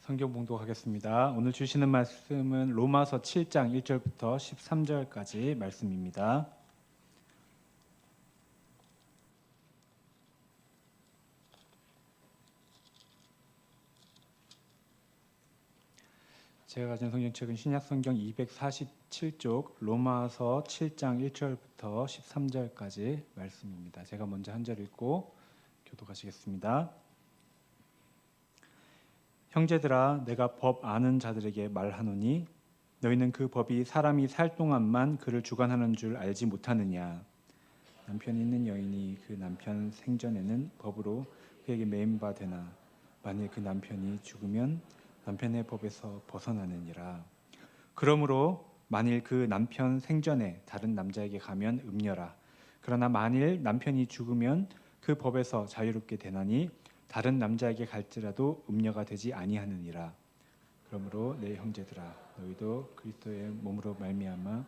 성경 봉독하겠습니다. 오늘 주시는 말씀은 로마서 7장 1절부터 13절까지 말씀입니다. 제가 가진 성경책은 신약성경 247쪽 로마서 7장 1절부터 13절까지 말씀입니다. 제가 먼저 한 절 읽고 교독하시겠습니다. 형제들아, 내가 법 아는 자들에게 말하노니 너희는 그 법이 사람이 살 동안만 그를 주관하는 줄 알지 못하느냐. 남편 있는 여인이 그 남편 생전에는 법으로 그에게 매인 바 되나 만일 그 남편이 죽으면 남편의 법에서 벗어나느니라. 그러므로 만일 그 남편 생전에 다른 남자에게 가면 음녀라. 그러나 만일 남편이 죽으면 그 법에서 자유롭게 되나니 다른 남자에게 갈지라도 음녀가 되지 아니하느니라. 그러므로 내 형제들아, 너희도 그리스도의 몸으로 말미암아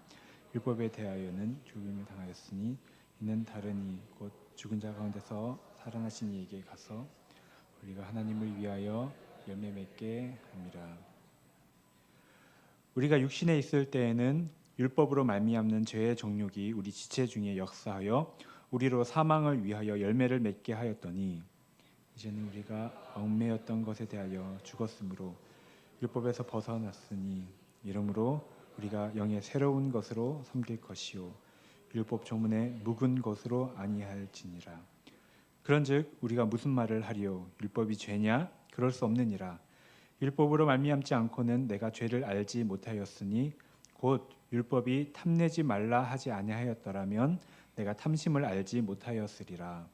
율법에 대하여는 죽임을 당하였으니 이는 다른 곧 죽은 자 가운데서 살아나신 이에게 가서 우리가 하나님을 위하여 열매 맺게 함이라. 우리가 육신에 있을 때에는 율법으로 말미암는 죄의 정욕이 우리 지체 중에 역사하여 우리로 사망을 위하여 열매를 맺게 하였더니 이제는 우리가 얽매였던 것에 대하여 죽었으므로 율법에서 벗어났으니 이러므로 우리가 영의 새로운 것으로 섬길 것이요 율법 조문에 묵은 것으로 아니할지니라. 그런즉 우리가 무슨 말을 하리요? 율법이 죄냐? 그럴 수 없느니라. 율법으로 말미암지 않고는 내가 죄를 알지 못하였으니 곧 율법이 탐내지 말라 하지 아니하였더라면 내가 탐심을 알지 못하였으리라.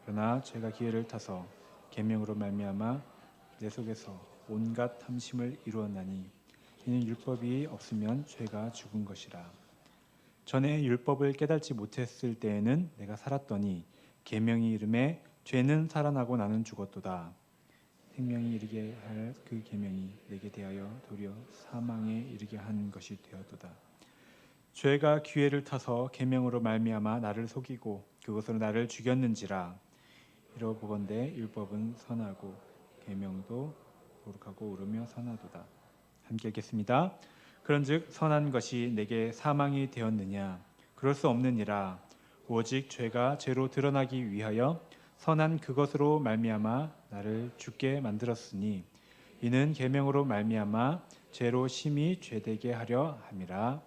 그러나 죄가 기회를 타서 계명으로 말미암아 내 속에서 온갖 탐심을 이루었나니 이는 율법이 없으면 죄가 죽은 것이라. 전에 율법을 깨닫지 못했을 때에는 내가 살았더니 계명이 이름에 죄는 살아나고 나는 죽었도다. 생명이 이르게 할 그 계명이 내게 대하여 도리어 사망에 이르게 한 것이 되었도다. 죄가 기회를 타서 계명으로 말미암아 나를 속이고 그것으로 나를 죽였는지라. 이러 보건대 율법은 선하고 계명도 거룩하고 오르며 선하도다. 함께 읽겠습니다. 그런즉 선한 것이 내게 사망이 되었느냐? 그럴 수 없느니라. 오직 죄가 죄로 드러나기 위하여 선한 그것으로 말미암아 나를 죽게 만들었으니 이는 계명으로 말미암아 죄로 심히 죄되게 하려 함이라.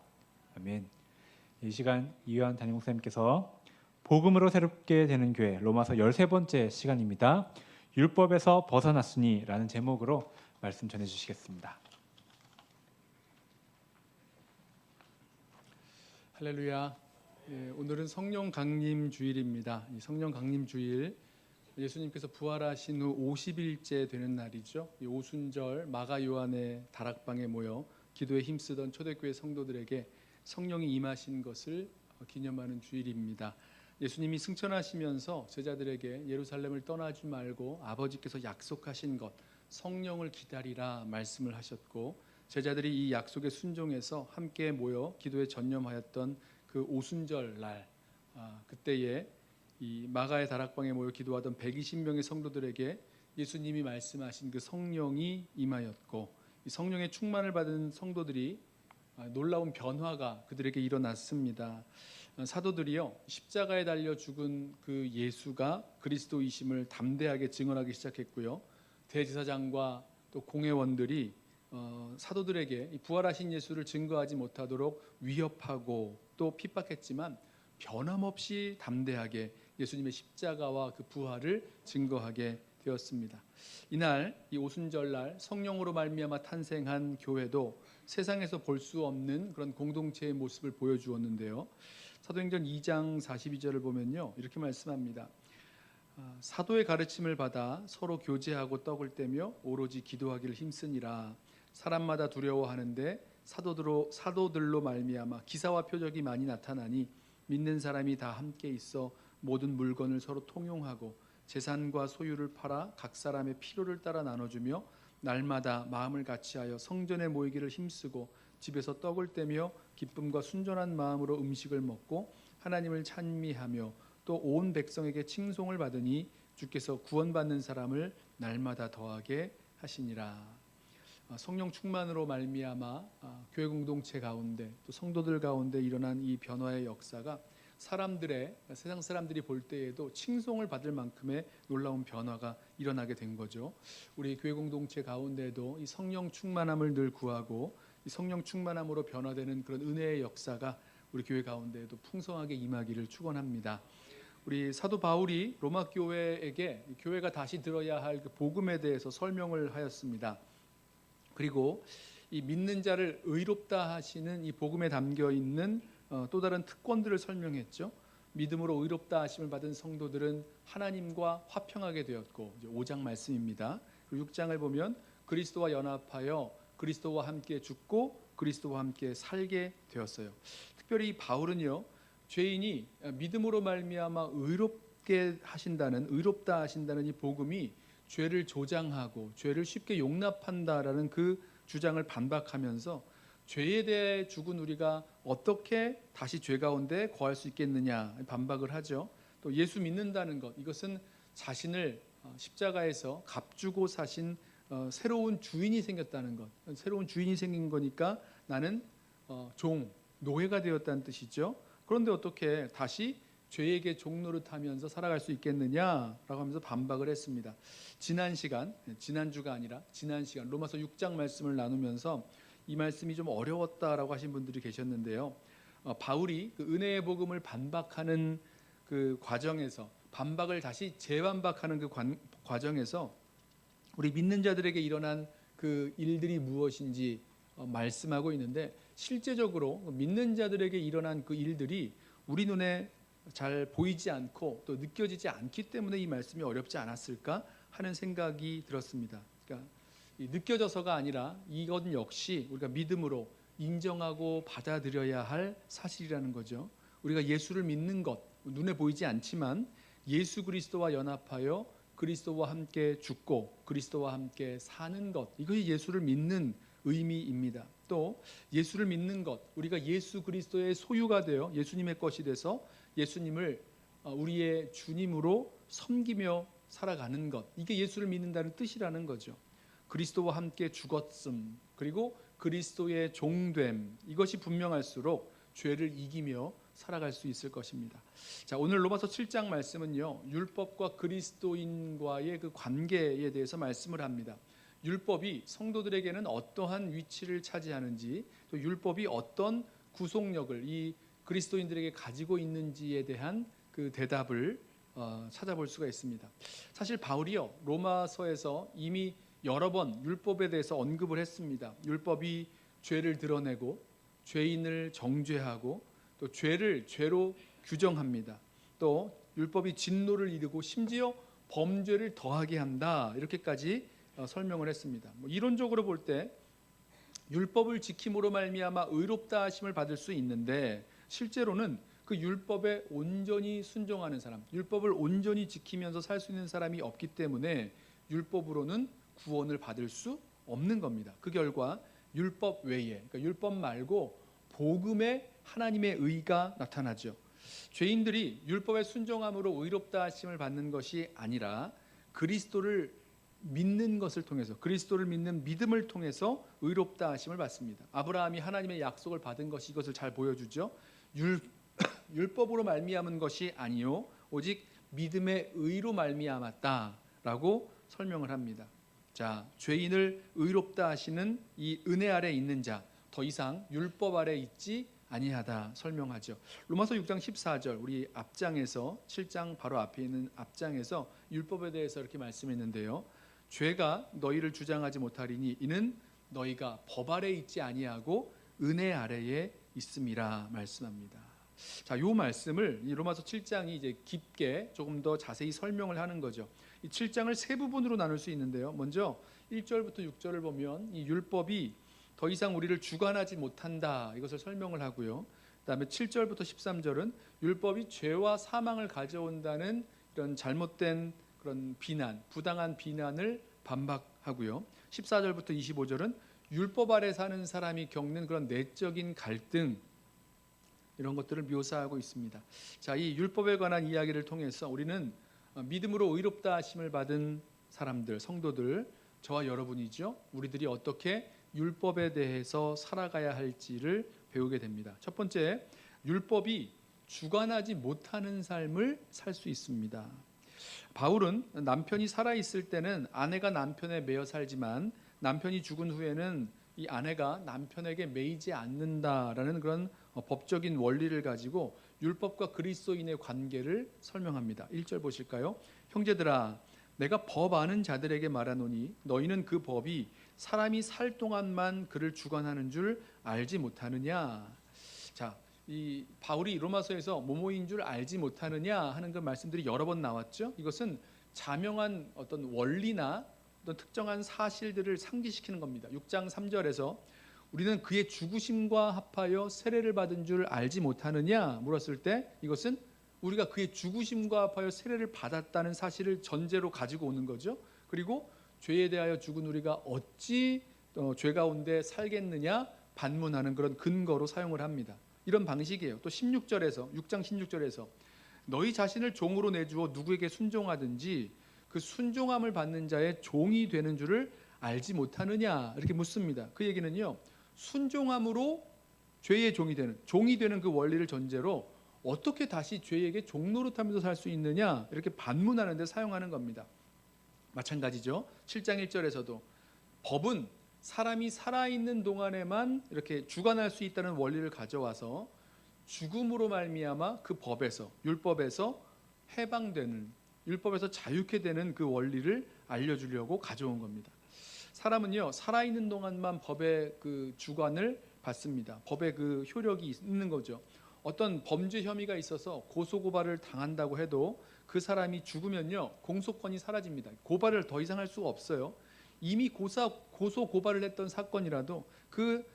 아멘. 이 시간 이요한 담임 목사님께서 복음으로 새롭게 되는 교회 로마서 13번째 시간입니다. 율법에서 벗어났으니 라는 제목으로 말씀 전해주시겠습니다. 할렐루야. 오늘은 성령 강림 주일입니다. 이 성령 강림 주일, 예수님께서 부활하신 후 50일째 되는 날이죠. 이 오순절 마가 요한의 다락방에 모여 기도에 힘쓰던 초대교회 성도들에게 성령이 임하신 것을 기념하는 주일입니다. 예수님이 승천하시면서 제자들에게 예루살렘을 떠나지 말고 아버지께서 약속하신 것 성령을 기다리라 말씀을 하셨고, 제자들이 이 약속에 순종해서 함께 모여 기도에 전념하였던 그 오순절 날, 그때에 이 마가의 다락방에 모여 기도하던 120명의 성도들에게 예수님이 말씀하신 그 성령이 임하였고, 이 성령의 충만을 받은 성도들이 놀라운 변화가 그들에게 일어났습니다. 사도들이요, 십자가에 달려 죽은 그 예수가 그리스도이심을 담대하게 증언하기 시작했고요. 대제사장과 또 공회원들이 사도들에게 부활하신 예수를 증거하지 못하도록 위협하고 또 핍박했지만 변함없이 담대하게 예수님의 십자가와 그 부활을 증거하게 되었습니다. 이날, 이 오순절날 성령으로 말미암아 탄생한 교회도 세상에서 볼 수 없는 그런 공동체의 모습을 보여주었는데요. 사도행전 2장 42절을 보면요, 이렇게 말씀합니다. 사도의 가르침을 받아 서로 교제하고 떡을 떼며 오로지 기도하기를 힘쓰니라. 사람마다 두려워하는데 사도들로 말미암아 기사와 표적이 많이 나타나니 믿는 사람이 다 함께 있어 모든 물건을 서로 통용하고 재산과 소유를 팔아 각 사람의 필요를 따라 나눠주며 날마다 마음을 같이하여 성전에 모이기를 힘쓰고 집에서 떡을 떼며 기쁨과 순전한 마음으로 음식을 먹고 하나님을 찬미하며 또 온 백성에게 칭송을 받으니 주께서 구원받는 사람을 날마다 더하게 하시니라. 성령 충만으로 말미암아 교회 공동체 가운데 또 성도들 가운데 일어난 이 변화의 역사가 세상 사람들이 볼 때에도 칭송을 받을 만큼의 놀라운 변화가 일어나게 된 거죠. 우리 교회 공동체 가운데도 이 성령 충만함을 늘 구하고 이 성령 충만함으로 변화되는 그런 은혜의 역사가 우리 교회 가운데에도 풍성하게 임하기를 축원합니다. 우리 사도 바울이 로마 교회에게 교회가 다시 들어야 할 그 복음에 대해서 설명을 하였습니다. 그리고 이 믿는 자를 의롭다 하시는 이 복음에 담겨 있는 또 다른 특권들을 설명했죠. 믿음으로 의롭다 하심을 받은 성도들은 하나님과 화평하게 되었고, 이제 5장 말씀입니다. 그리고 6장을 보면 그리스도와 연합하여 그리스도와 함께 죽고 그리스도와 함께 살게 되었어요. 특별히 바울은요, 죄인이 믿음으로 말미암아 의롭다 하신다는 이 복음이 죄를 조장하고 죄를 쉽게 용납한다라는 그 주장을 반박하면서 죄에 대해 죽은 우리가 어떻게 다시 죄 가운데 거할 수 있겠느냐 반박을 하죠. 또 예수 믿는다는 것, 이것은 자신을 십자가에서 값주고 사신 새로운 주인이 생겼다는 것, 새로운 주인이 생긴 거니까 나는 노예가 되었다는 뜻이죠. 그런데 어떻게 다시 죄에게 종노릇하면서 살아갈 수 있겠느냐라고 하면서 반박을 했습니다. 지난주가 아니라 지난 시간 로마서 6장 말씀을 나누면서 이 말씀이 좀 어려웠다라고 하신 분들이 계셨는데요. 바울이 그 은혜의 복음을 반박하는 그 과정에서 반박을 다시 재반박하는 그 과정에서 우리 믿는 자들에게 일어난 그 일들이 무엇인지 말씀하고 있는데, 실제적으로 믿는 자들에게 일어난 그 일들이 우리 눈에 잘 보이지 않고 또 느껴지지 않기 때문에 이 말씀이 어렵지 않았을까 하는 생각이 들었습니다. 그러니까 느껴져서가 아니라 이것 역시 우리가 믿음으로 인정하고 받아들여야 할 사실이라는 거죠. 우리가 예수를 믿는 것, 눈에 보이지 않지만 예수 그리스도와 연합하여 그리스도와 함께 죽고 그리스도와 함께 사는 것, 이것이 예수를 믿는 의미입니다. 또 예수를 믿는 것, 우리가 예수 그리스도의 소유가 되어 예수님의 것이 돼서 예수님을 우리의 주님으로 섬기며 살아가는 것, 이게 예수를 믿는다는 뜻이라는 거죠. 그리스도와 함께 죽었음, 그리고 그리스도의 종됨, 이것이 분명할수록 죄를 이기며 살아갈 수 있을 것입니다. 자, 오늘 로마서 7장 말씀은요, 율법과 그리스도인과의 그 관계에 대해서 말씀을 합니다. 율법이 성도들에게는 어떠한 위치를 차지하는지, 또 율법이 어떤 구속력을 이 그리스도인들에게 가지고 있는지에 대한 그 대답을 찾아볼 수가 있습니다. 사실 바울이요, 로마서에서 이미 여러 번 율법에 대해서 언급을 했습니다. 율법이 죄를 드러내고 죄인을 정죄하고 또 죄를 죄로 규정합니다. 또 율법이 진노를 이루고 심지어 범죄를 더하게 한다, 이렇게까지 설명을 했습니다. 이론적으로 볼 때 율법을 지킴으로 말미암아 의롭다 하심을 받을 수 있는데, 실제로는 그 율법에 온전히 순종하는 사람, 율법을 온전히 지키면서 살 수 있는 사람이 없기 때문에 율법으로는 구원을 받을 수 없는 겁니다. 그 결과 율법 외에, 그러니까 율법 말고 복음의 하나님의 의가 나타나죠. 죄인들이 율법에 순종함으로 의롭다 하심을 받는 것이 아니라 그리스도를 믿는 것을 통해서, 그리스도를 믿는 믿음을 통해서 의롭다 하심을 받습니다. 아브라함이 하나님의 약속을 받은 것이 이것을 잘 보여주죠. 율법으로 말미암은 것이 아니요 오직 믿음의 의로 말미암았다라고 설명을 합니다. 자, 죄인을 의롭다 하시는 이 은혜 아래 있는 자, 더 이상 율법 아래 있지 아니하다 설명하죠. 로마서 6장 14절, 우리 앞장에서 7장 바로 앞에 있는 앞장에서 율법에 대해서 이렇게 말씀했는데요. 죄가 너희를 주장하지 못하리니 이는 너희가 법 아래 있지 아니하고 은혜 아래에 있음이라 말씀합니다. 자, 이 말씀을 이 로마서 7장이 이제 깊게 조금 더 자세히 설명을 하는 거죠. 이 7장을 세 부분으로 나눌 수 있는데요. 먼저 1절부터 6절을 보면 이 율법이 더 이상 우리를 주관하지 못한다, 이것을 설명을 하고요. 그다음에 7절부터 13절은 율법이 죄와 사망을 가져온다는 이런 잘못된 그런 비난, 부당한 비난을 반박하고요. 14절부터 25절은 율법 아래 사는 사람이 겪는 그런 내적인 갈등, 이런 것들을 묘사하고 있습니다. 자, 이 율법에 관한 이야기를 통해서 우리는 믿음으로 의롭다 하심을 받은 사람들, 성도들, 저와 여러분이죠. 우리들이 어떻게 율법에 대해서 살아가야 할지를 배우게 됩니다. 첫 번째, 율법이 주관하지 못하는 삶을 살 수 있습니다. 바울은 남편이 살아있을 때는 아내가 남편에 매여 살지만 남편이 죽은 후에는 이 아내가 남편에게 매이지 않는다라는 그런 법적인 원리를 가지고 율법과 그리스도인의 관계를 설명합니다. 1절 보실까요? 형제들아, 내가 법 아는 자들에게 말하노니 너희는 그 법이 사람이 살 동안만 그를 주관하는 줄 알지 못하느냐. 자, 이 바울이 로마서에서 뭐뭐인 줄 알지 못하느냐 하는 그 말씀들이 여러 번 나왔죠. 이것은 자명한 어떤 원리나 어떤 특정한 사실들을 상기시키는 겁니다. 6장 3절에서 우리는 그의 죽으심과 합하여 세례를 받은 줄 알지 못하느냐 물었을 때 이것은 우리가 그의 죽으심과 합하여 세례를 받았다는 사실을 전제로 가지고 오는 거죠. 그리고 죄에 대하여 죽은 우리가 어찌 죄 가운데 살겠느냐 반문하는 그런 근거로 사용을 합니다. 이런 방식이에요. 또 16절에서 6장 16절에서 너희 자신을 종으로 내주어 누구에게 순종하든지 그 순종함을 받는 자의 종이 되는 줄을 알지 못하느냐 이렇게 묻습니다. 그 얘기는요, 순종함으로 죄의 종이 되는 그 원리를 전제로 어떻게 다시 죄에게 종노릇하면서 살 수 있느냐 이렇게 반문하는 데 사용하는 겁니다. 마찬가지죠. 7장 1절에서도 법은 사람이 살아있는 동안에만 이렇게 주관할 수 있다는 원리를 가져와서 죽음으로 말미암아 그 법에서 율법에서 해방되는 율법에서 자유케 되는 그 원리를 알려주려고 가져온 겁니다. 사람은요 살아있는 동안만 법의 그 주관을 받습니다. 법의 그 효력이 있는 거죠. 어떤 범죄 혐의가 있어서 고소고발을 당한다고 해도 그 사람이 죽으면요 공소권이 사라집니다. 고발을 더 이상 할 수가 없어요. 이미 고소고발을 했던 사건이라도 그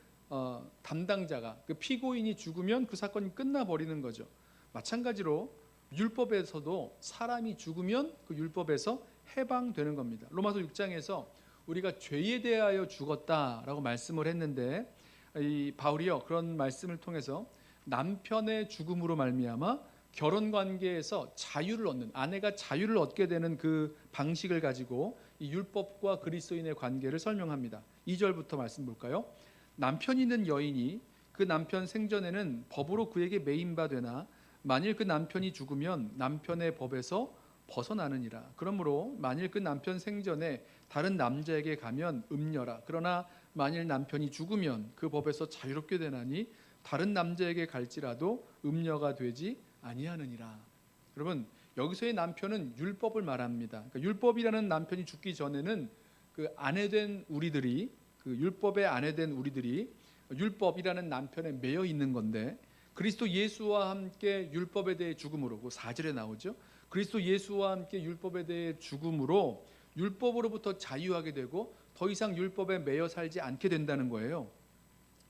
담당자가 그 피고인이 죽으면 그 사건이 끝나버리는 거죠. 마찬가지로 율법에서도 사람이 죽으면 그 율법에서 해방되는 겁니다. 로마서 6장에서 우리가 죄에 대하여 죽었다라고 말씀을 했는데 이 바울이요 그런 말씀을 통해서 남편의 죽음으로 말미암아 결혼 관계에서 자유를 얻는 아내가 자유를 얻게 되는 그 방식을 가지고 이 율법과 그리스도인의 관계를 설명합니다. 2절부터 말씀 볼까요? 남편 있는 여인이 그 남편 생전에는 법으로 그에게 매인 바 되나 만일 그 남편이 죽으면 남편의 법에서 벗어나느니라. 그러므로 만일 그 남편 생전에 다른 남자에게 가면 음녀라. 그러나 만일 남편이 죽으면 그 법에서 자유롭게 되나니 다른 남자에게 갈지라도 음녀가 되지 아니하느니라. 여러분 여기서의 남편은 율법을 말합니다. 그러니까 율법이라는 남편이 죽기 전에는 그 아내된 우리들이 그 율법의 아내된 우리들이 율법이라는 남편에 매여 있는 건데 그리스도 예수와 함께 율법에 대해 죽음으로 그 4절에 나오죠. 그리스도 예수와 함께 율법에 대해 죽음으로 율법으로부터 자유하게 되고 더 이상 율법에 매여 살지 않게 된다는 거예요.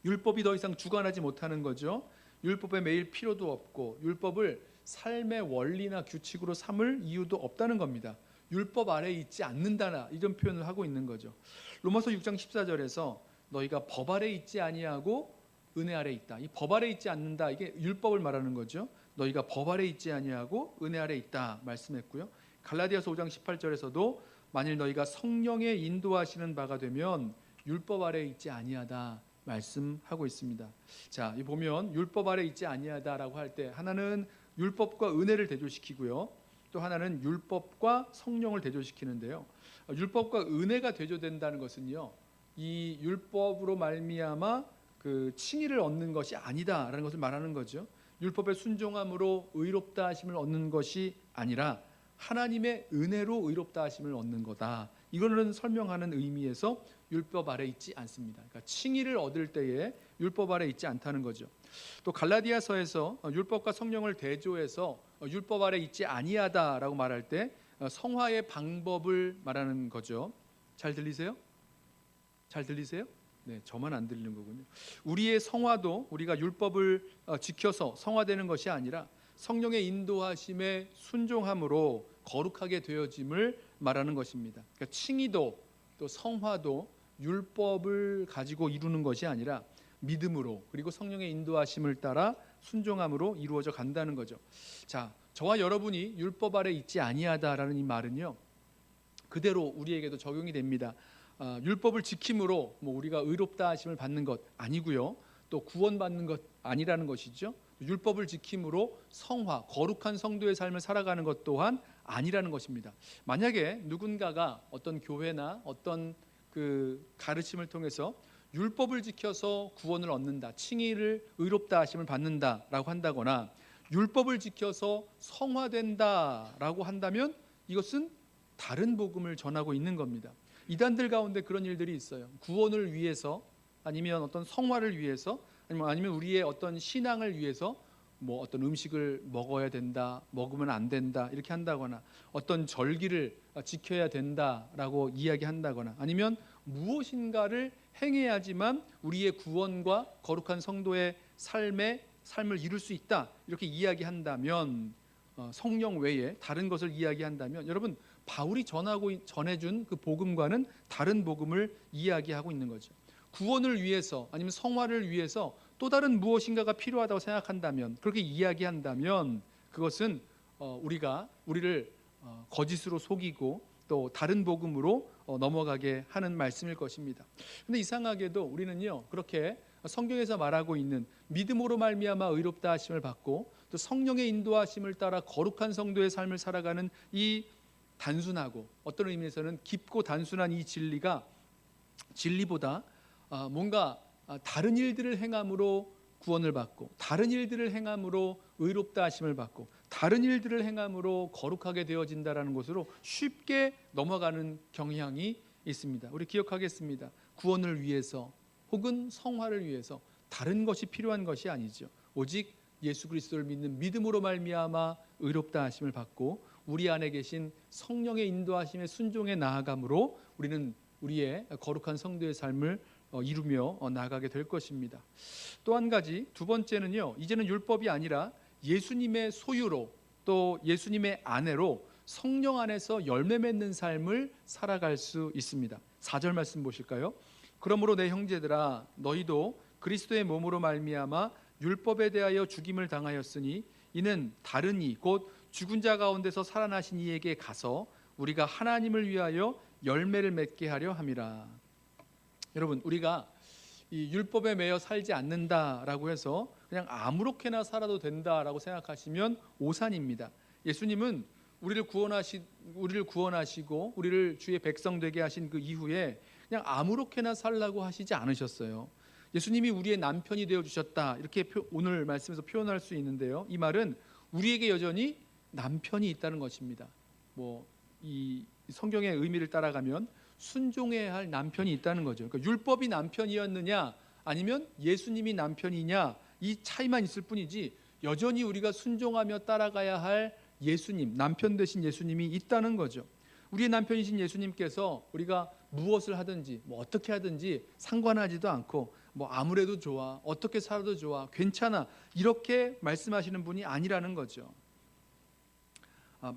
율법이 더 이상 주관하지 못하는 거죠. 율법에 매일 필요도 없고 율법을 삶의 원리나 규칙으로 삼을 이유도 없다는 겁니다. 율법 아래에 있지 않는다나 이런 표현을 하고 있는 거죠. 로마서 6장 14절에서 너희가 법 아래에 있지 아니하고 은혜 아래에 있다. 이 법 아래에 있지 않는다. 이게 율법을 말하는 거죠. 너희가 법 아래에 있지 아니하고 은혜 아래에 있다 말씀했고요. 갈라디아서 5장 18절에서도 만일 너희가 성령의 인도하시는 바가 되면 율법 아래에 있지 아니하다 말씀하고 있습니다. 자, 이 보면 율법 아래 있지 아니하다라고 할 때 하나는 율법과 은혜를 대조시키고요. 또 하나는 율법과 성령을 대조시키는데요. 율법과 은혜가 대조된다는 것은요. 이 율법으로 말미암아 그 칭의를 얻는 것이 아니다라는 것을 말하는 거죠. 율법의 순종함으로 의롭다 하심을 얻는 것이 아니라 하나님의 은혜로 의롭다 하심을 얻는 거다. 이거는 설명하는 의미에서 율법 아래 있지 않습니다. 그러니까 칭의를 얻을 때에 율법 아래 있지 않다는 거죠. 또 갈라디아서에서 율법과 성령을 대조해서 율법 아래 있지 아니하다라고 말할 때 성화의 방법을 말하는 거죠. 잘 들리세요? 잘 들리세요? 네, 저만 안 들리는 거군요. 우리의 성화도 우리가 율법을 지켜서 성화되는 것이 아니라 성령의 인도하심에 순종함으로 거룩하게 되어짐을 말하는 것입니다. 그러니까 칭의도 또 성화도 율법을 가지고 이루는 것이 아니라 믿음으로 그리고 성령의 인도하심을 따라 순종함으로 이루어져 간다는 거죠. 자, 저와 여러분이 율법 아래 있지 아니하다라는 이 말은요. 그대로 우리에게도 적용이 됩니다. 율법을 지킴으로 뭐 우리가 의롭다 하심을 받는 것 아니고요. 또 구원받는 것 아니라는 것이죠. 율법을 지킴으로 성화, 거룩한 성도의 삶을 살아가는 것 또한 아니라는 것입니다. 만약에 누군가가 어떤 교회나 어떤 그 가르침을 통해서 율법을 지켜서 구원을 얻는다, 칭의를 의롭다 하심을 받는다라고 한다거나 율법을 지켜서 성화된다라고 한다면 이것은 다른 복음을 전하고 있는 겁니다. 이단들 가운데 그런 일들이 있어요. 구원을 위해서 아니면 어떤 성화를 위해서 아니면 우리의 어떤 신앙을 위해서 뭐 어떤 음식을 먹어야 된다, 먹으면 안 된다 이렇게 한다거나 어떤 절기를 지켜야 된다라고 이야기한다거나 아니면 무엇인가를 행해야지만 우리의 구원과 거룩한 성도의 삶을 이룰 수 있다 이렇게 이야기한다면 성령 외에 다른 것을 이야기한다면 여러분 바울이 전해준 그 복음과는 다른 복음을 이야기하고 있는 거죠. 구원을 위해서 아니면 성화를 위해서 또 다른 무엇인가가 필요하다고 생각한다면 그렇게 이야기한다면 그것은 우리를 거짓으로 속이고 또 다른 복음으로 넘어가게 하는 말씀일 것입니다. 그런데 이상하게도 우리는요 그렇게 성경에서 말하고 있는 믿음으로 말미암아 의롭다 하심을 받고 또 성령의 인도하심을 따라 거룩한 성도의 삶을 살아가는 이 단순하고 어떤 의미에서는 깊고 단순한 이 진리보다 뭔가 다른 일들을 행함으로 구원을 받고 다른 일들을 행함으로 의롭다 하심을 받고 다른 일들을 행함으로 거룩하게 되어진다라는 것으로 쉽게 넘어가는 경향이 있습니다. 우리 기억하겠습니다. 구원을 위해서 혹은 성화를 위해서 다른 것이 필요한 것이 아니죠. 오직 예수 그리스도를 믿는 믿음으로 말미암아 의롭다 하심을 받고 우리 안에 계신 성령의 인도하심에 순종해 나아감으로 우리는 우리의 거룩한 성도의 삶을 이루며 나아가게 될 것입니다. 또 한 가지 두 번째는요. 이제는 율법이 아니라 예수님의 소유로 또 예수님의 아내로 성령 안에서 열매 맺는 삶을 살아갈 수 있습니다. 4절 말씀 보실까요? 그러므로 내 형제들아 너희도 그리스도의 몸으로 말미암아 율법에 대하여 죽임을 당하였으니 이는 다른 이 곧 죽은 자 가운데서 살아나신 이에게 가서 우리가 하나님을 위하여 열매를 맺게 하려 함이라. 여러분 우리가 이 율법에 매여 살지 않는다라고 해서 그냥 아무렇게나 살아도 된다라고 생각하시면 오산입니다. 예수님은 우리를 구원하시고 우리를 주의 백성 되게 하신 그 이후에 그냥 아무렇게나 살라고 하시지 않으셨어요. 예수님이 우리의 남편이 되어 주셨다 이렇게 오늘 말씀에서 표현할 수 있는데요. 이 말은 우리에게 여전히 남편이 있다는 것입니다. 이 성경의 의미를 따라가면 순종해야 할 남편이 있다는 거죠. 그러니까 율법이 남편이었느냐 아니면 예수님이 남편이냐 이 차이만 있을 뿐이지 여전히 우리가 순종하며 따라가야 할 예수님, 남편 되신 예수님이 있다는 거죠. 우리의 남편이신 예수님께서 우리가 무엇을 하든지 어떻게 하든지 상관하지도 않고 아무래도 좋아, 어떻게 살아도 좋아, 괜찮아 이렇게 말씀하시는 분이 아니라는 거죠.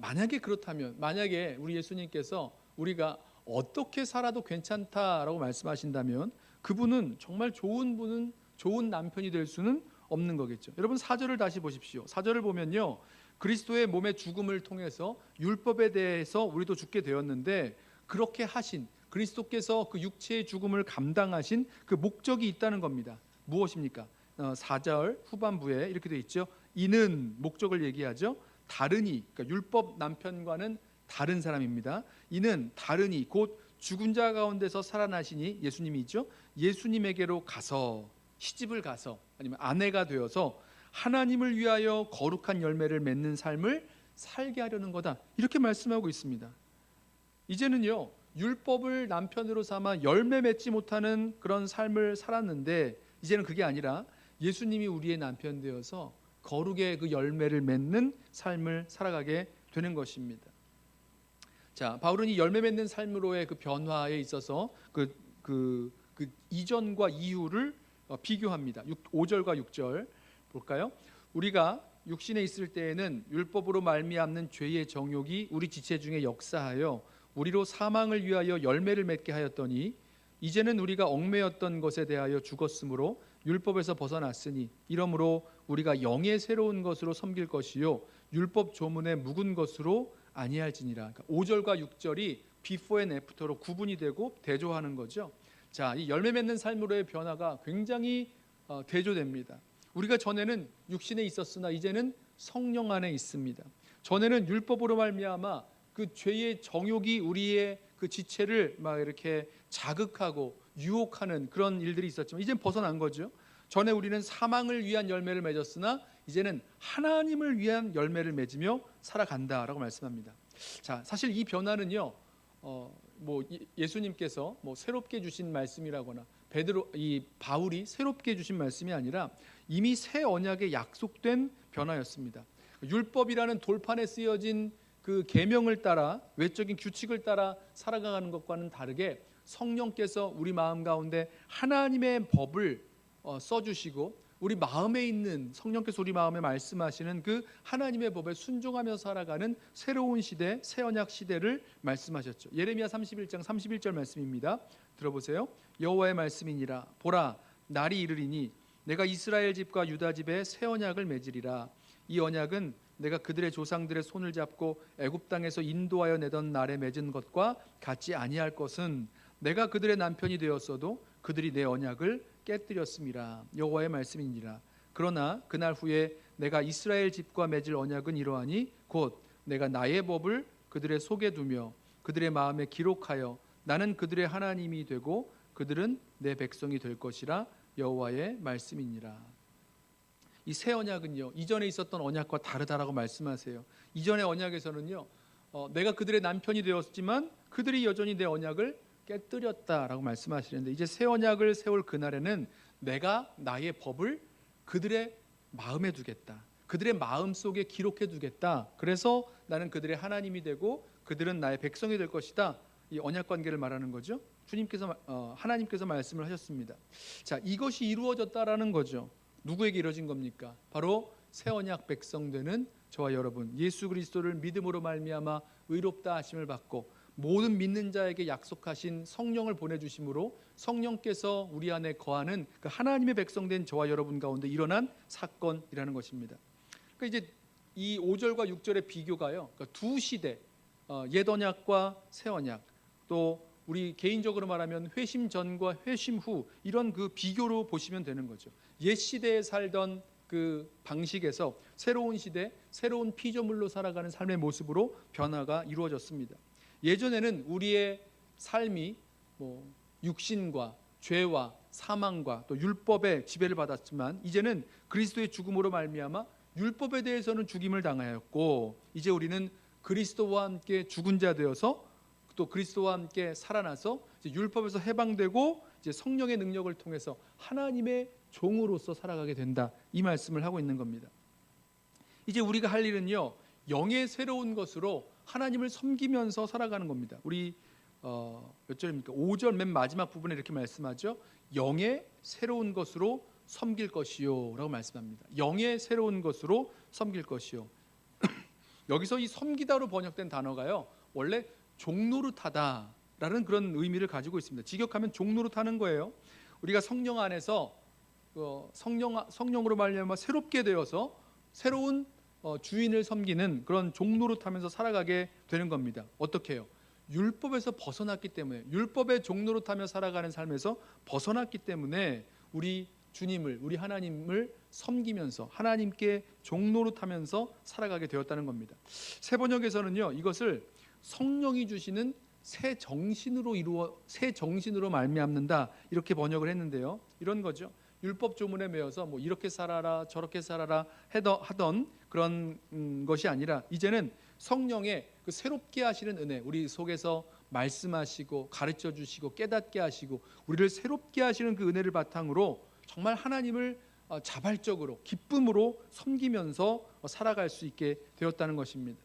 만약에 그렇다면 만약에 우리 예수님께서 우리가 어떻게 살아도 괜찮다라고 말씀하신다면 그분은 정말 좋은 남편이 될 수는 없는 거겠죠. 여러분 4절을 다시 보십시오. 4절을 보면요. 그리스도의 몸의 죽음을 통해서 율법에 대해서 우리도 죽게 되었는데 그렇게 하신 그리스도께서 그 육체의 죽음을 감당하신 그 목적이 있다는 겁니다. 무엇입니까? 4절 후반부에 이렇게 되어 있죠. 이는 목적을 얘기하죠. 다르니 그러니까 율법 남편과는 다른 사람입니다. 이는 다르니 곧 죽은 자 가운데서 살아나시니 예수님이죠. 예수님에게로 가서 시집을 가서 아니면 아내가 되어서 하나님을 위하여 거룩한 열매를 맺는 삶을 살게 하려는 거다. 이렇게 말씀하고 있습니다. 이제는요. 율법을 남편으로 삼아 열매 맺지 못하는 그런 삶을 살았는데 이제는 그게 아니라 예수님이 우리의 남편 되어서 거룩의 그 열매를 맺는 삶을 살아가게 되는 것입니다. 자, 바울은 이 열매 맺는 삶으로의 그 변화에 있어서 그 이전과 이후를 비교합니다. 5절과 6절 볼까요? 우리가 육신에 있을 때에는 율법으로 말미암는 죄의 정욕이 우리 지체 중에 역사하여 우리로 사망을 위하여 열매를 맺게 하였더니 이제는 우리가 얽매였던 것에 대하여 죽었으므로 율법에서 벗어났으니 이러므로 우리가 영의 새로운 것으로 섬길 것이요 율법 조문의 묵은 것으로 아니할지니라. 그러니까 5절과 6절이 before and after로 구분이 되고 대조하는 거죠. 자, 이 열매 맺는 삶으로의 변화가 굉장히 대조됩니다. 우리가 전에는 육신에 있었으나 이제는 성령 안에 있습니다. 전에는 율법으로 말미암아 그 죄의 정욕이 우리의 그 지체를 막 이렇게 자극하고 유혹하는 그런 일들이 있었지만 이제는 벗어난 거죠. 전에 우리는 사망을 위한 열매를 맺었으나 이제는 하나님을 위한 열매를 맺으며 살아간다라고 말씀합니다. 자, 사실 이 변화는요, 예수님께서 새롭게 주신 말씀이라거나 이 바울이 새롭게 주신 말씀이 아니라 이미 새 언약에 약속된 변화였습니다. 율법이라는 돌판에 쓰여진 그 계명을 따라 외적인 규칙을 따라 살아가는 것과는 다르게 성령께서 우리 마음 가운데 하나님의 법을 써주시고 우리 마음에 있는 성령께서 우리 마음에 말씀하시는 그 하나님의 법에 순종하며 살아가는 새로운 시대, 새 언약 시대를 말씀하셨죠. 예레미야 31장 31절 말씀입니다. 들어보세요. 여호와의 말씀이니라. 보라, 날이 이르리니 내가 이스라엘 집과 유다 집에 새 언약을 맺으리라. 이 언약은 내가 그들의 조상들의 손을 잡고 애굽 땅에서 인도하여 내던 날에 맺은 것과 같지 아니할 것은 내가 그들의 남편이 되었어도 그들이 내 언약을 깨뜨렸음이라. 여호와의 말씀이니라. 그러나 그날 후에 내가 이스라엘 집과 맺을 언약은 이러하니 곧 내가 나의 법을 그들의 속에 두며 그들의 마음에 기록하여 나는 그들의 하나님이 되고 그들은 내 백성이 될 것이라. 여호와의 말씀이니라. 이 새 언약은요, 이전에 있었던 언약과 다르다라고 말씀하세요. 이전의 언약에서는요, 내가 그들의 남편이 되었지만 그들이 여전히 내 언약을 깨뜨렸다라고 말씀하시는데, 이제 새 언약을 세울 그날에는 내가 나의 법을 그들의 마음에 두겠다, 그들의 마음 속에 기록해 두겠다. 그래서 나는 그들의 하나님이 되고 그들은 나의 백성이 될 것이다. 이 언약 관계를 말하는 거죠. 하나님께서 말씀을 하셨습니다. 자, 이것이 이루어졌다라는 거죠. 누구에게 이루어진 겁니까? 바로 새 언약 백성 되는 저와 여러분, 예수 그리스도를 믿음으로 말미암아 의롭다 하심을 받고 모든 믿는 자에게 약속하신 성령을 보내주심으로 성령께서 우리 안에 거하는 그 하나님의 백성 된 저와 여러분 가운데 일어난 사건이라는 것입니다. 그러니까 이제 이 5절과 6절의 비교가요, 그러니까 두 시대, 옛 언약과 새 언약, 또 우리 개인적으로 말하면 회심 전과 회심 후, 이런 그 비교로 보시면 되는 거죠. 옛 시대에 살던 그 방식에서 새로운 시대, 새로운 피조물로 살아가는 삶의 모습으로 변화가 이루어졌습니다. 예전에는 우리의 삶이 육신과 죄와 사망과 또 율법의 지배를 받았지만 이제는 그리스도의 죽음으로 말미암아 율법에 대해서는 죽임을 당하였고, 이제 우리는 그리스도와 함께 죽은 자 되어서 또 그리스도와 함께 살아나서 이제 율법에서 해방되고 이제 성령의 능력을 통해서 하나님의 종으로서 살아가게 된다, 이 말씀을 하고 있는 겁니다. 이제 우리가 할 일은요, 영의 새로운 것으로 하나님을 섬기면서 살아가는 겁니다. 우리 몇 절입니까? 5절 맨 마지막 부분에 이렇게 말씀하죠. 영의 새로운 것으로 섬길 것이요 라고 말씀합니다. 영의 새로운 것으로 섬길 것이요. 여기서 이 섬기다로 번역된 단어가요, 원래 종노릇하다라는 그런 의미를 가지고 있습니다. 직역하면 종노릇하는 거예요. 우리가 성령 안에서 성령으로 말미암아 새롭게 되어서 새로운 주인을 섬기는 그런 종노릇하면서 살아가게 되는 겁니다. 어떻게 해요? 율법에서 벗어났기 때문에, 율법의 종노릇하며 살아가는 삶에서 벗어났기 때문에 우리 주님을, 우리 하나님을 섬기면서 하나님께 종노릇하면서 살아가게 되었다는 겁니다. 새 번역에서는요, 이것을 성령이 주시는 새 정신으로 말미암는다, 이렇게 번역을 했는데요. 이런 거죠. 율법 조문에 매여서 이렇게 살아라 저렇게 살아라 하던 그런 것이 아니라 이제는 성령의 그 새롭게 하시는 은혜, 우리 속에서 말씀하시고 가르쳐 주시고 깨닫게 하시고 우리를 새롭게 하시는 그 은혜를 바탕으로 정말 하나님을 자발적으로 기쁨으로 섬기면서 살아갈 수 있게 되었다는 것입니다.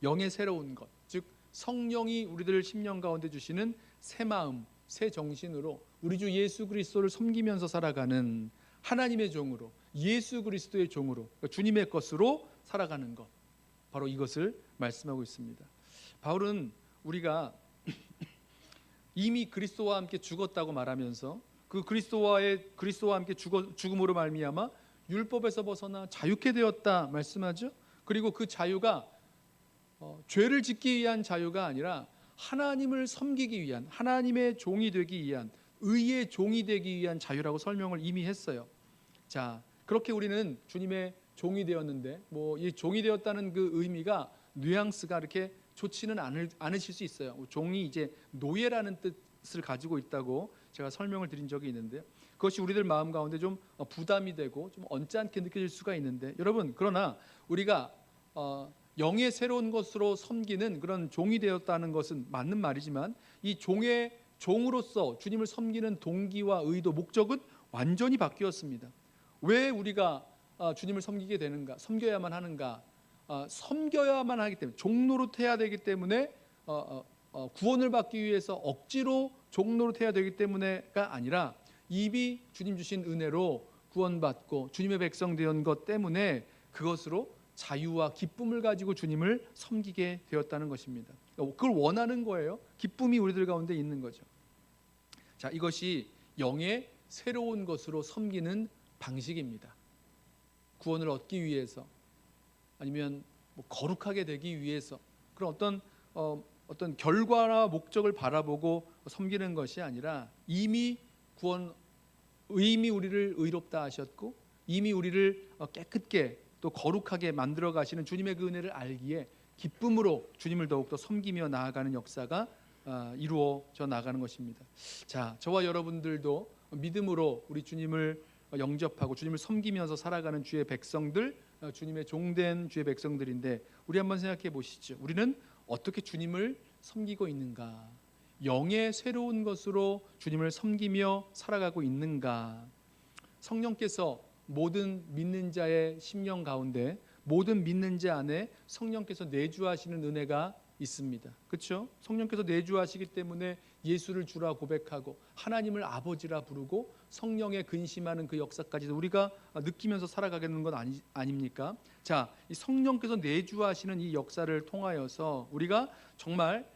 영의 새로운 것, 즉 성령이 우리들 심령 가운데 주시는 새 마음, 새 정신으로 우리 주 예수 그리스도를 섬기면서 살아가는 하나님의 종으로, 예수 그리스도의 종으로, 주님의 것으로 살아가는 것, 바로 이것을 말씀하고 있습니다. 바울은 우리가 이미 그리스도와 함께 죽었다고 말하면서 그 그리스도와 함께 죽음으로 말미암아 율법에서 벗어나 자유케 되었다 말씀하죠. 그리고 그 자유가 죄를 짓기 위한 자유가 아니라 하나님을 섬기기 위한, 하나님의 종이 되기 위한, 의의 종이 되기 위한 자유라고 설명을 이미 했어요. 자, 그렇게 우리는 주님의 종이 되었는데 이 종이 되었다는 그 의미가 뉘앙스가 이렇게 좋지는 않으실 수 있어요. 종이 이제 노예라는 뜻을 가지고 있다고 제가 설명을 드린 적이 있는데, 그것이 우리들 마음 가운데 좀 부담이 되고 좀 언짢게 느껴질 수가 있는데, 여러분, 그러나 우리가 영의 새로운 것으로 섬기는 그런 종이 되었다는 것은 맞는 말이지만, 이 종으로서 주님을 섬기는 동기와 의도, 목적은 완전히 바뀌었습니다. 왜 우리가 주님을 섬기게 되는가? 섬겨야만 하는가? 섬겨야만 하기 때문에, 종노릇해야 되기 때문에, 구원을 받기 위해서 억지로 종노릇해야 되기 때문에가 아니라, 이미 주님 주신 은혜로 구원받고 주님의 백성 된 것 때문에 그것으로 자유와 기쁨을 가지고 주님을 섬기게 되었다는 것입니다. 그걸 원하는 거예요. 기쁨이 우리들 가운데 있는 거죠. 자, 이것이 영의 새로운 것으로 섬기는 방식입니다. 구원을 얻기 위해서, 아니면 거룩하게 되기 위해서, 그런 어떤 결과나 목적을 바라보고 섬기는 것이 아니라, 이미 우리를 의롭다 하셨고 이미 우리를 깨끗게 또 거룩하게 만들어 가시는 주님의 그 은혜를 알기에 기쁨으로 주님을 더욱더 섬기며 나아가는 역사가 이루어져 나가는 것입니다. 자, 저와 여러분들도 믿음으로 우리 주님을 영접하고 주님을 섬기면서 살아가는 주의 백성들, 주님의 종된 주의 백성들인데, 우리 한번 생각해 보시죠. 우리는 어떻게 주님을 섬기고 있는가? 영의 새로운 것으로 주님을 섬기며 살아가고 있는가? 성령께서 모든 믿는 자의 심령 가운데, 모든 믿는 자 안에 성령께서 내주하시는 은혜가 있습니다. 그렇죠? 성령께서 내주하시기 때문에 예수를 주라 고백하고 하나님을 아버지라 부르고 성령에 근심하는 그 역사까지도 우리가 느끼면서 살아가겠는 건 아닙니까? 자, 이 성령께서 내주하시는 이 역사를 통하여서 우리가 정말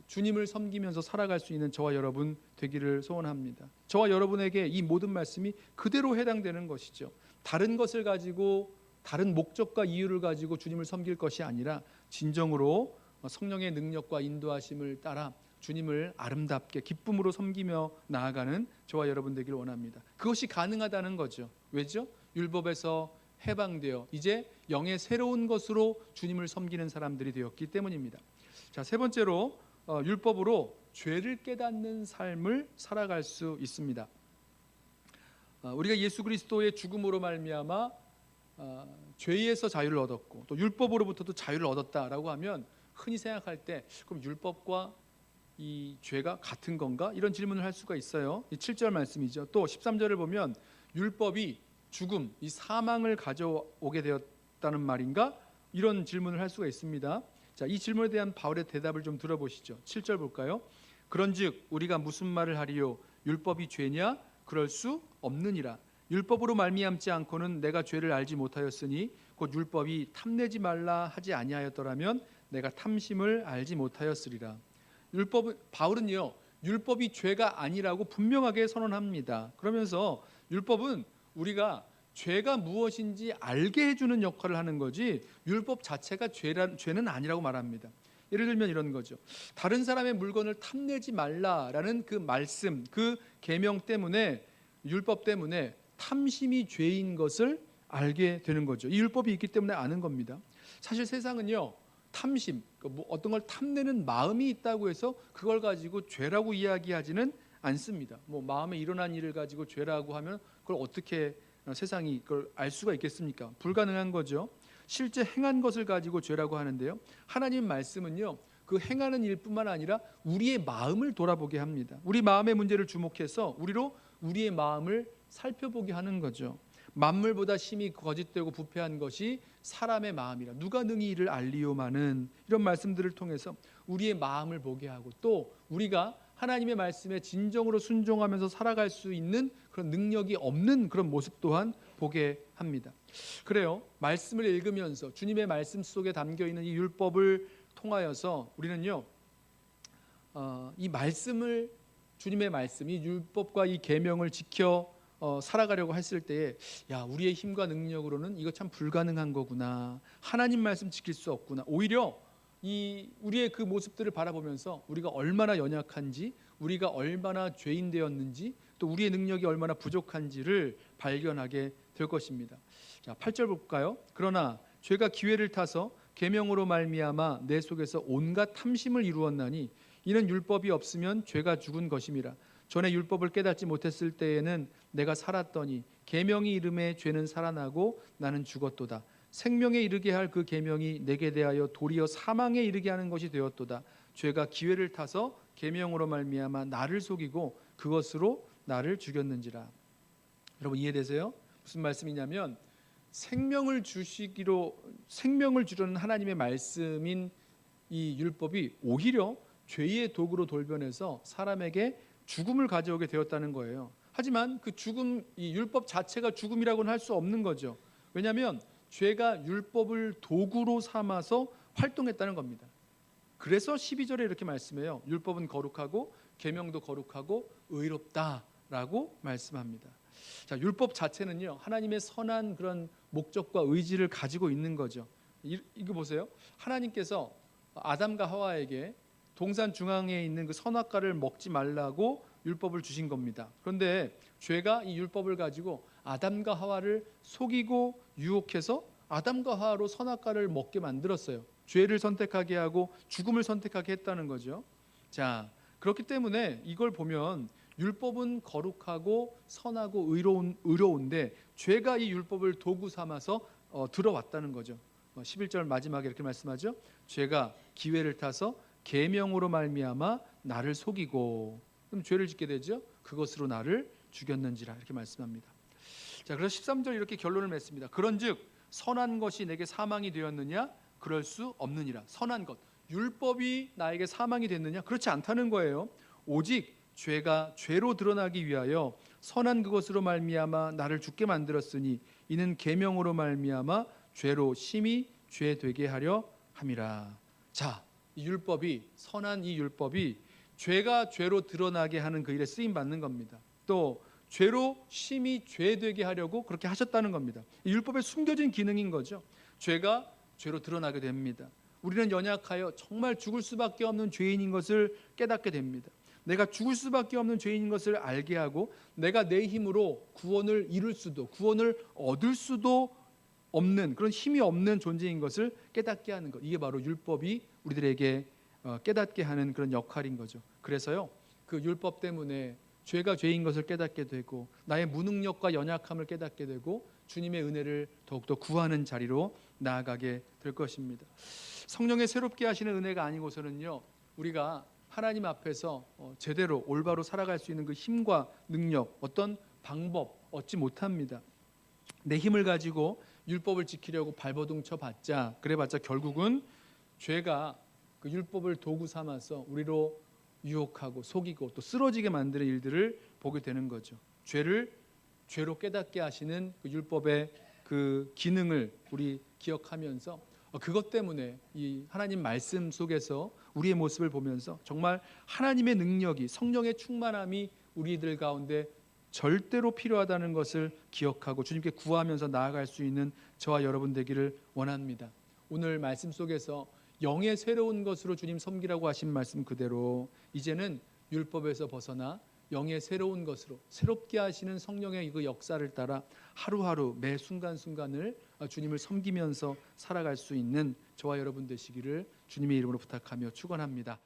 주님을 섬기면서 살아갈 수 있는 저와 여러분 되기를 소원합니다. 저와 여러분에게 이 모든 말씀이 그대로 해당되는 것이죠. 다른 것을 가지고, 다른 목적과 이유를 가지고 주님을 섬길 것이 아니라, 진정으로 성령의 능력과 인도하심을 따라 주님을 아름답게 기쁨으로 섬기며 나아가는 저와 여러분 되기를 원합니다. 그것이 가능하다는 거죠. 왜죠? 율법에서 해방되어 이제 영의 새로운 것으로 주님을 섬기는 사람들이 되었기 때문입니다. 자, 세 번째로 율법으로 죄를 깨닫는 삶을 살아갈 수 있습니다. 우리가 예수 그리스도의 죽음으로 말미암아 죄에서 자유를 얻었고 또 율법으로부터도 자유를 얻었다라고 하면, 흔히 생각할 때 그럼 율법과 이 죄가 같은 건가? 이런 질문을 할 수가 있어요. 이 7절 말씀이죠. 또 13절을 보면 율법이 죽음, 이 사망을 가져오게 되었다는 말인가? 이런 질문을 할 수가 있습니다. 자, 이 질문에 대한 바울의 대답을 좀 들어보시죠. 7절 볼까요? 그런즉 우리가 무슨 말을 하리요? 율법이 죄냐? 그럴 수 없느니라. 율법으로 말미암지 않고는 내가 죄를 알지 못하였으니 곧 율법이 탐내지 말라 하지 아니하였더라면 내가 탐심을 알지 못하였으리라. 바울은요, 율법이 죄가 아니라고 분명하게 선언합니다. 그러면서 율법은 우리가 죄가 무엇인지 알게 해주는 역할을 하는 거지, 율법 자체가 죄는 아니라고 말합니다. 예를 들면 이런 거죠. 다른 사람의 물건을 탐내지 말라라는 그 말씀, 그 계명 때문에, 율법 때문에 탐심이 죄인 것을 알게 되는 거죠. 이 율법이 있기 때문에 아는 겁니다. 사실 세상은요, 탐심, 어떤 걸 탐내는 마음이 있다고 해서 그걸 가지고 죄라고 이야기하지는 않습니다. 마음에 일어난 일을 가지고 죄라고 하면 그걸 어떻게 세상이 그걸 알 수가 있겠습니까? 불가능한 거죠. 실제 행한 것을 가지고 죄라고 하는데요, 하나님 말씀은요, 그 행하는 일뿐만 아니라 우리의 마음을 돌아보게 합니다. 우리 마음의 문제를 주목해서 우리의 마음을 살펴보게 하는 거죠. 만물보다 심히 거짓되고 부패한 것이 사람의 마음이라 누가 능히 이를 알리오마는, 이런 말씀들을 통해서 우리의 마음을 보게 하고, 또 우리가 하나님의 말씀에 진정으로 순종하면서 살아갈 수 있는 그런 능력이 없는 그런 모습 또한 보게 합니다. 그래요, 말씀을 읽으면서 주님의 말씀 속에 담겨있는 이 율법을 통하여서 우리는요, 이 말씀을, 주님의 말씀, 이 율법과 이 계명을 지켜 살아가려고 했을 때에, 우리의 힘과 능력으로는 이거 참 불가능한 거구나, 하나님 말씀 지킬 수 없구나, 오히려 이 우리의 그 모습들을 바라보면서 우리가 얼마나 연약한지, 우리가 얼마나 죄인 되었는지, 또 우리의 능력이 얼마나 부족한지를 발견하게 될 것입니다. 자, 8절 볼까요? 그러나 죄가 기회를 타서 계명으로 말미암아 내 속에서 온갖 탐심을 이루었나니 이는 율법이 없으면 죄가 죽은 것임이라. 전에 율법을 깨닫지 못했을 때에는 내가 살았더니 계명이 이름에 죄는 살아나고 나는 죽었도다. 생명에 이르게 할 그 계명이 내게 대하여 도리어 사망에 이르게 하는 것이 되었도다. 죄가 기회를 타서 계명으로 말미암아 나를 속이고 그것으로 나를 죽였는지라. 여러분 이해되세요? 무슨 말씀이냐면 생명을 주려는 하나님의 말씀인 이 율법이 오히려 죄의 도구로 돌변해서 사람에게 죽음을 가져오게 되었다는 거예요. 하지만 그 죽음, 이 율법 자체가 죽음이라고는 할 수 없는 거죠. 왜냐하면 죄가 율법을 도구로 삼아서 활동했다는 겁니다. 그래서 12절에 이렇게 말씀해요. 율법은 거룩하고 계명도 거룩하고 의롭다라고 말씀합니다. 자, 율법 자체는요, 하나님의 선한 그런 목적과 의지를 가지고 있는 거죠. 이거 보세요. 하나님께서 아담과 하와에게 동산 중앙에 있는 그 선악과를 먹지 말라고 율법을 주신 겁니다. 그런데 죄가 이 율법을 가지고 아담과 하와를 속이고 유혹해서 아담과 하와로 선악과를 먹게 만들었어요. 죄를 선택하게 하고 죽음을 선택하게 했다는 거죠. 자, 그렇기 때문에 이걸 보면 율법은 거룩하고 선하고 의로운데 죄가 이 율법을 도구 삼아서 들어왔다는 거죠. 11절 마지막에 이렇게 말씀하죠. 죄가 기회를 타서 계명으로 말미암아 나를 속이고, 그럼 죄를 짓게 되죠. 그것으로 나를 죽였는지라 이렇게 말씀합니다. 자, 그래서 13절 이렇게 결론을 맺습니다. 그런즉 선한 것이 내게 사망이 되었느냐? 그럴 수 없느니라. 선한 것, 율법이 나에게 사망이 됐느냐? 그렇지 않다는 거예요. 오직 죄가 죄로 드러나기 위하여 선한 그것으로 말미암아 나를 죽게 만들었으니 이는 계명으로 말미암아 죄로 심히 죄 되게 하려 함이라. 자, 이 율법이, 선한 이 율법이 죄가 죄로 드러나게 하는 그 일에 쓰임 받는 겁니다. 또 죄로 심히 죄 되게 하려고 그렇게 하셨다는 겁니다. 이 율법에 숨겨진 기능인 거죠. 죄가 죄로 드러나게 됩니다. 우리는 연약하여 정말 죽을 수밖에 없는 죄인인 것을 깨닫게 됩니다. 내가 죽을 수밖에 없는 죄인인 것을 알게 하고 내가 내 힘으로 구원을 이룰 수도, 구원을 얻을 수도 없는, 그런 힘이 없는 존재인 것을 깨닫게 하는 것, 이게 바로 율법이 우리들에게 깨닫게 하는 그런 역할인 거죠. 그래서요, 그 율법 때문에 죄가 죄인 것을 깨닫게 되고 나의 무능력과 연약함을 깨닫게 되고 주님의 은혜를 더욱더 구하는 자리로 나아가게 될 것입니다. 성령의 새롭게 하시는 은혜가 아니고서는요, 우리가 하나님 앞에서 제대로 올바로 살아갈 수 있는 그 힘과 능력, 어떤 방법 얻지 못합니다. 내 힘을 가지고 율법을 지키려고 발버둥 쳐봤자, 그래봤자 결국은 죄가 그 율법을 도구 삼아서 우리로 유혹하고 속이고 또 쓰러지게 만드는 일들을 보게 되는 거죠. 죄를 죄로 깨닫게 하시는 그 율법의 그 기능을 우리 기억하면서 그것 때문에 이 하나님 말씀 속에서 우리의 모습을 보면서 정말 하나님의 능력이, 성령의 충만함이 우리들 가운데 절대로 필요하다는 것을 기억하고 주님께 구하면서 나아갈 수 있는 저와 여러분 되기를 원합니다. 오늘 말씀 속에서 영의 새로운 것으로 주님 섬기라고 하신 말씀 그대로 이제는 율법에서 벗어나 영의 새로운 것으로 새롭게 하시는 성령의 그 역사를 따라 하루하루 매 순간순간을 주님을 섬기면서 살아갈 수 있는 저와 여러분 되시기를 주님의 이름으로 부탁하며 축원합니다.